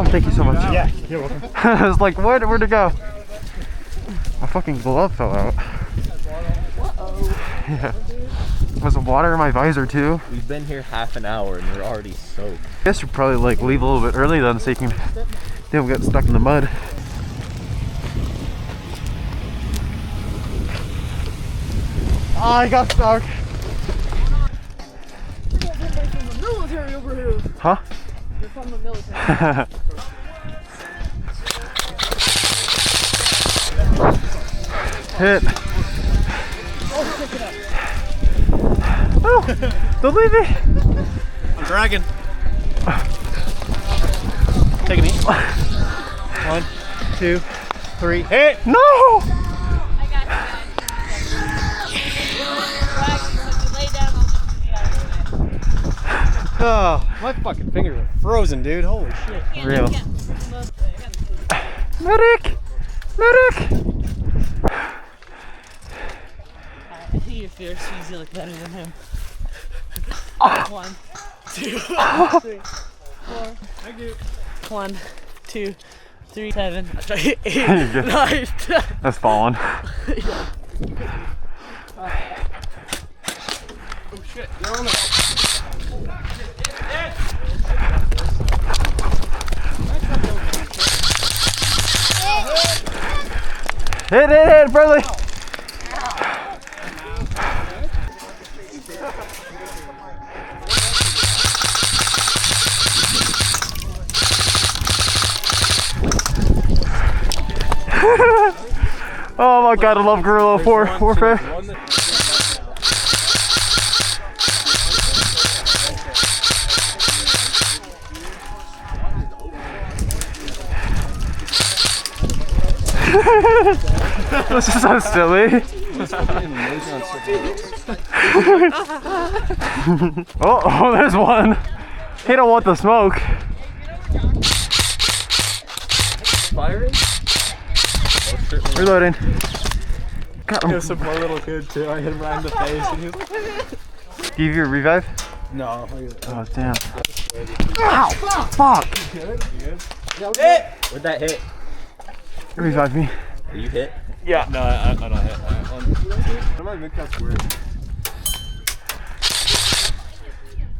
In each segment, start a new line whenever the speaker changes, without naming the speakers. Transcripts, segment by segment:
Oh, thank you so much.
Yeah, you're welcome.
I was like, where'd it go? My fucking glove fell out. Yeah. Was some water in my visor too.
We've been here half an hour and we're already soaked.
I guess you'd probably like leave a little bit early then so you can don't get stuck in the mud. Oh, I got stuck.
You're from the military over here.
Huh?
You're from the military.
Hit. Oh, don't leave me.
I'm dragging. Take a knee. 1, 2, 3. Hit!
No!
I got you.
Oh, my fucking fingers are frozen, dude. Holy shit.
Real. Medic! Medic!
I think if you're fierce, you look better than him. 1, 2, 3, 4.
Thank you.
1, 2, 3, 7, 8, 9, 10.
That's fallen.
Oh shit, you're on it.
Hit, Burley! Oh my god, I love guerrilla warfare. This is so silly. Oh, there's one. He don't want the smoke.
Firing?
Reloading. Got him.
There's some poor little kid too. I hit him right in the face and he was like,
Give you a revive?
no.
Oh, damn. Ow! Fuck!
You good?
Hit! Where'd that hit?
Revive me.
Are you hit?
Yeah. No, I don't hit. I might make that weird.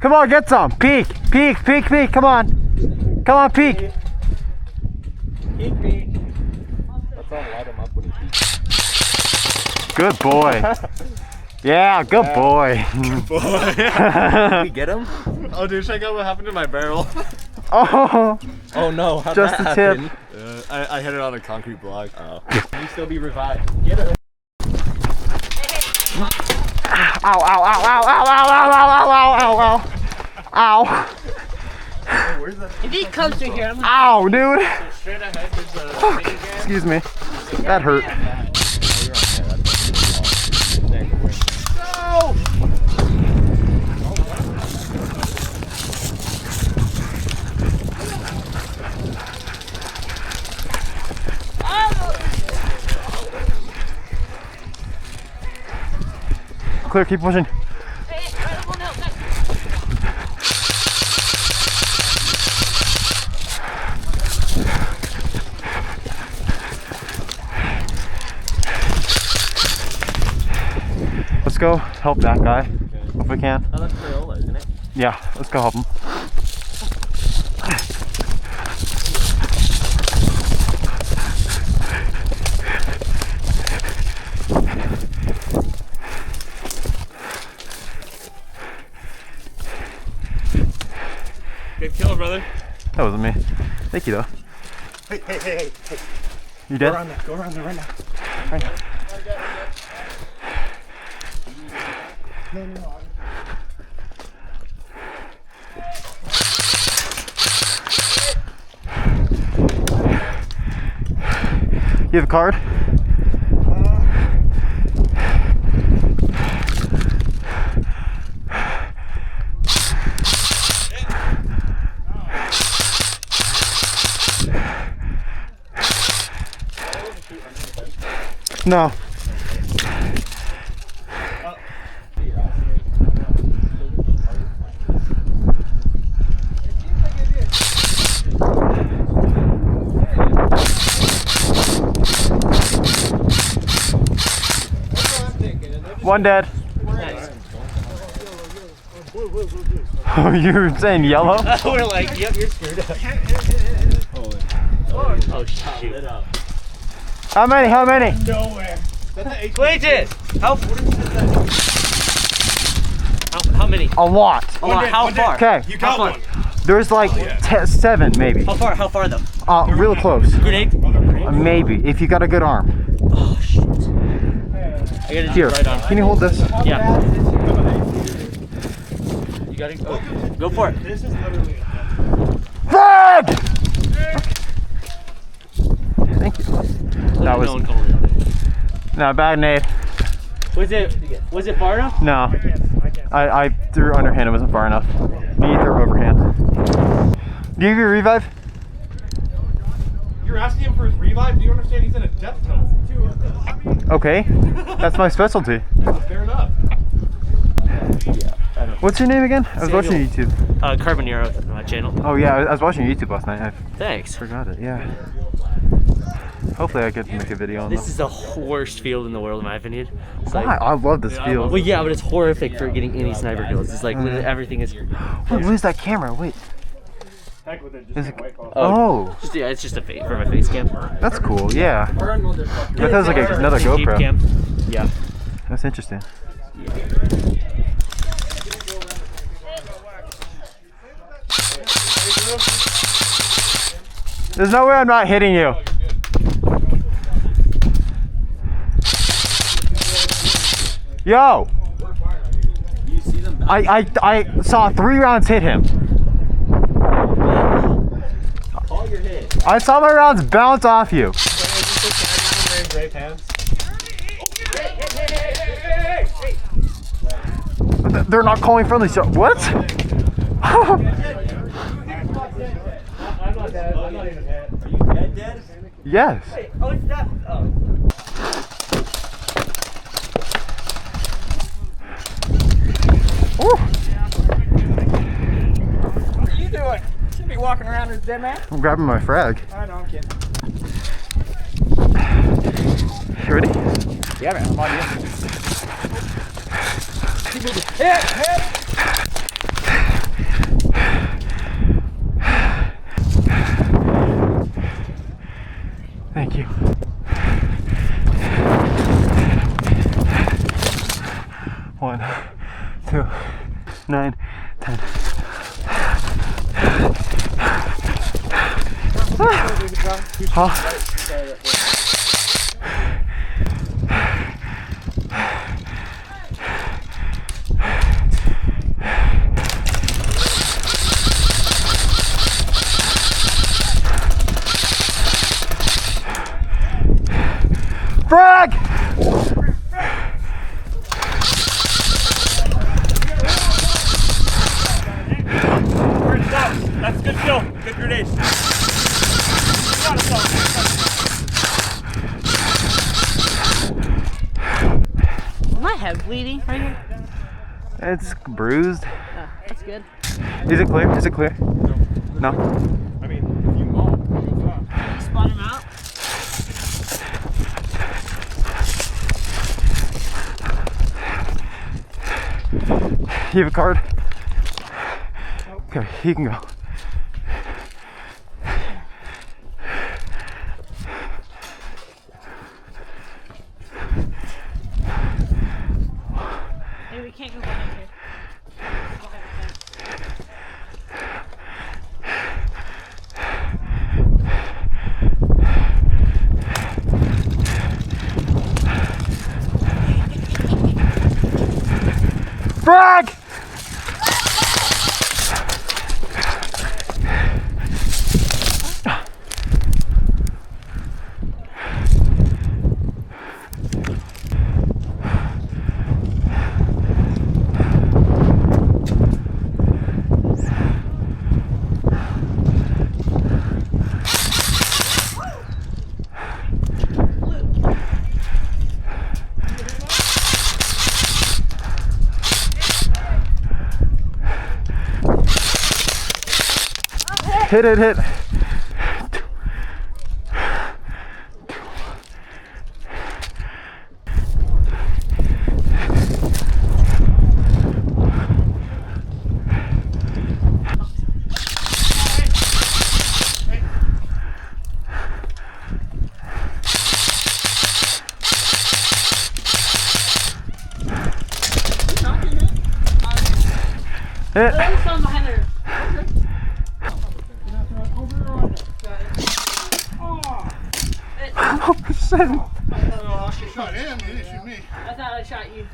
Come on, get some. Peek. Come on. Come on, peek.
Peek. Let's all light him up when he peeks.
Good boy. Yeah, good boy.
Boy.
Did we get him?
Oh, dude, check out what happened to my barrel.
Oh,
Oh no, how'd
just
that
the tip.
happen?
I hit it on a concrete block.
Oh. Can you still be revived? Get him.
Ow. Ow.
Where's that?
If he comes through here, I'm
Ow, dude.
Straight ahead, there's a mini game.
Excuse me. That hurt. Clear, keep pushing. Let's go help that guy if we can.
Oh, that's Crayola, isn't it?
Yeah, let's go help him.
Good kill, brother.
That wasn't me. Thank you though.
Hey.
You did?
Go around there right now.
Right now.
No.
You have a card? No. One dead.
Nice.
Oh, you're saying yellow?
We're like, yep, you're screwed up. Oh shoot.
How many? How many?
Nowhere.
Clayton! How many?
A lot.
How far?
Okay.
You got one.
There's like 7 maybe.
How far though?
Real close.
Grenade?
Maybe if you got a good arm.
Oh shit. I gotta do
Here,
it right on.
can you hold this?
Yeah. You got it? Oh, go for it.
This is literally
Frag! Thank you. That was
No one called it.
no bad nade.
Was it far enough?
No, I threw underhand. It wasn't far enough. Neither overhand. Do you have your revive?
You're asking him for his revive? Do you understand he's in a death tunnel?
Okay, that's my specialty.
Fair enough.
What's your name again? I was watching
Samuel.
YouTube.
Carbonero, my channel.
Oh yeah, I was watching YouTube last night. I
Thanks.
forgot it. Yeah. Hopefully I get to make a video on
This
this.
is the worst field in the world, in my opinion. It's
Why?
like,
I love this field.
well, yeah, but it's horrific for getting any sniper kills. It's like literally everything is.
Wait, where's that camera? Wait.
Heck with it,
Is
just
it-
white ball.
Oh,
Just, yeah, it's just a face for my face cam.
that's cool. Yeah. I thought it was like another
Keep
GoPro.
cam. Yeah.
That's interesting. There's no way I'm not hitting you. Yo! I saw 3 rounds hit him. I saw my rounds bounce off you. They're not calling friendly, so what?
I'm not dead. I'm not even dead. Are you dead?
Yes.
Oh, it's not. Oh.
Ooh.
What are you doing? You should be walking around as dead man.
I'm grabbing my frag.
I know, I'm kidding.
You ready?
Yeah, man, I'm on you.
Thank you. One, 2, 9, 10. Huh? Frag!
That's good kill. Good grenade.
Is my head bleeding right here?
It's bruised.
Oh, that's good.
Is it clear? Is it clear? No.
I mean, if you mob,
Spot him out.
You have a card? Okay, you can go.
Maybe we can't go behind here.
Frag! Hit it, hit. Hit.
There's some behind there.
Oh, shit.
Shot him, you didn't shoot me.
I thought I shot you.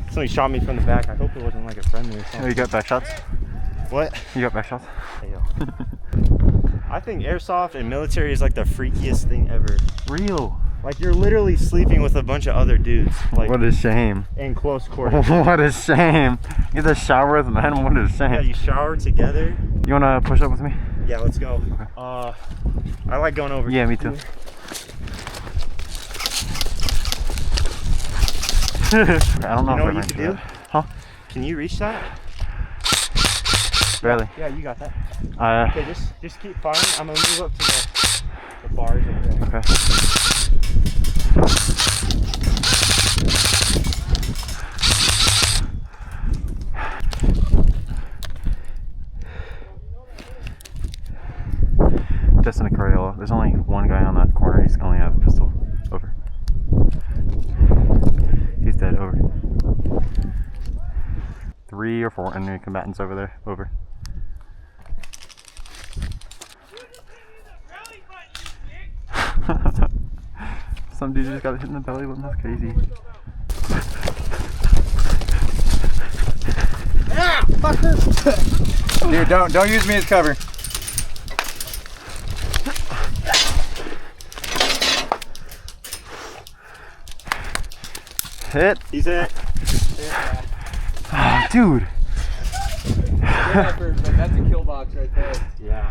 Somebody shot me from the back. I hope it wasn't like a friendly or
Oh,
something.
you got back shots?
What?
You got back shots?
Hey, yo. I think airsoft and military is like the freakiest thing ever.
Real.
Like you're literally sleeping with a bunch of other dudes. Like
What a shame.
in close quarters.
What a shame. Get the shower with men. What a shame.
Yeah, you shower together.
You wanna push up with me?
Yeah, let's go.
Okay.
I like going over.
Yeah, me too. I don't know
You know
if
what
I
you could
can
do?
Huh?
Can you reach that?
Barely.
Yeah, you got that. Okay, just keep firing. I'm gonna move up to the bars over there.
Okay. Justin and Crayola. There's only one guy on that corner. He's only have a pistol. Over. He's dead. Over. 3 or 4 enemy combatants over there. Over. Some dude just got hit in the belly button. That's crazy.
Ah, fucker! Dude, don't use me as cover.
Hit.
He's it.
Oh, dude.
Good effort, but that's a kill box right there.
Yeah.